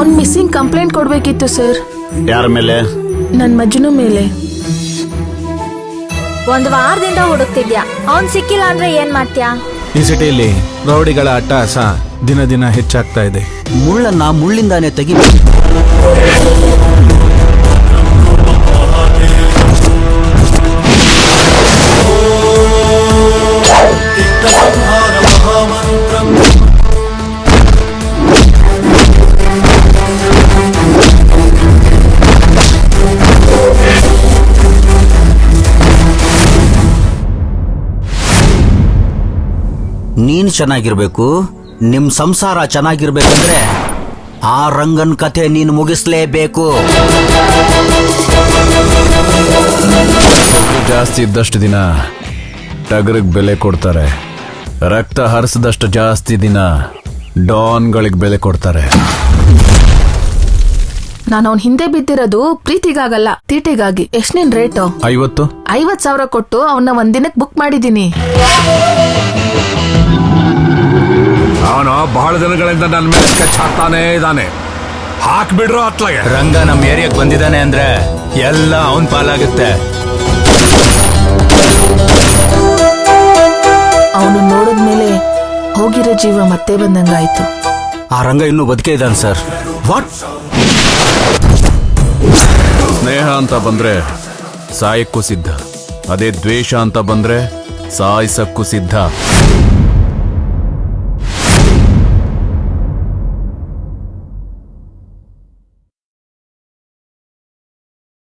ಒಂದ್ missing complaint ಕೊಡ್ಬೇಕಿತ್ತು sir. ಯಾರ ಮೇಲೆ? ನನ್ ಮಜ್ನು ಮೇಲೆ. ಒಂದ್ ವಾರದಿಂದ ಹುಡುಕ್ತಿದ್ಯಾ, ಅವ್ನ್ ಸಿಕ್ಕಿಲ್ಲ ಅಂದ್ರೆ ಏನ್ ಮಾಡ್ತೀಯಾ? ಈ ಸಿಟಿಯಲ್ಲಿ ರೌಡಿಗಳ ಅಟ್ಟಹಾಸ ದಿನ ದಿನ ಹೆಚ್ಚಾಗ್ತಾ ಇದೆ. ಮುಳ್ಳನ್ನ ಮುಳ್ಳಿಂದಾನೆ ತೆಗಿ. ನೀನ್ ಚೆನ್ನಾಗಿರ್ಬೇಕು, ನಿಮ್ ಸಂಸಾರ ಚೆನ್ನಾಗಿರ್ಬೇಕಂದ್ರೆ ಆ ರಂಗನ್ ಕಥೆ ನೀನು ಮುಗಿಸ್ಲೇಬೇಕು. ಜಾಸ್ತಿ ಇದ್ದಷ್ಟು ದಿನ ಟಗರಿಗೆ ಬೆಲೆ ಕೊಡ್ತಾರೆ, ರಕ್ತ ಹರಿಸಿದಷ್ಟು ಜಾಸ್ತಿ ದಿನ ಡಾನ್ಗಳಿಗೆ ಬೆಲೆ ಕೊಡ್ತಾರೆ. ನಾನು ಅವ್ನ ಹಿಂದೆ ಬಿದ್ದಿರೋದು ಪ್ರೀತಿಗಾಗಲ್ಲ, ತೀಟೆಗಾಗಿ. ಎಷ್ಟ್ ನಿನ್ ರೇಟು? 50,000 ಕೊಟ್ಟು ಅವನ್ನ ಒಂದಿನಕ್ಕೆ ಬುಕ್ ಮಾಡಿದೀನಿ. ಅವನು ಬಹಳ ದಿನಗಳಿಂದ ನನ್ನ ಮೇಲೆ ಸ್ಕೆಚ್ ಹಾಕ್ತಾನೇ ಇದ್ದಾನೆ. ಹಾಕ್ಬಿಡ್ರು ಅತ್ಲಾಗೆ. ರಂಗ ನಮ್ಮ ಏರಿಯಾಕ್ ಬಂದಿದ್ದಾನೆ ಅಂದ್ರೆ ಎಲ್ಲ ಅವನ್ ಪಾಲಾಗುತ್ತೆ. ಅವನು ನೋಡಿದ್ಮೇಲೆ ಹೋಗಿರೋ ಜೀವ ಮತ್ತೆ ಬಂದಂಗಾಯ್ತು. ಆ ರಂಗ ಇನ್ನೂ ಬದುಕೇ ಇದ್ದಾನೆ ಸರ್. ವಾಟ್? ಸ್ನೇಹ ಅಂತ ಬಂದ್ರೆ ಸಾಯಕ್ಕೂ ಸಿದ್ಧ, ಅದೇ ದ್ವೇಷ ಅಂತ ಬಂದ್ರೆ ಸಾಯಿಸಕ್ಕೂ ಸಿದ್ಧ.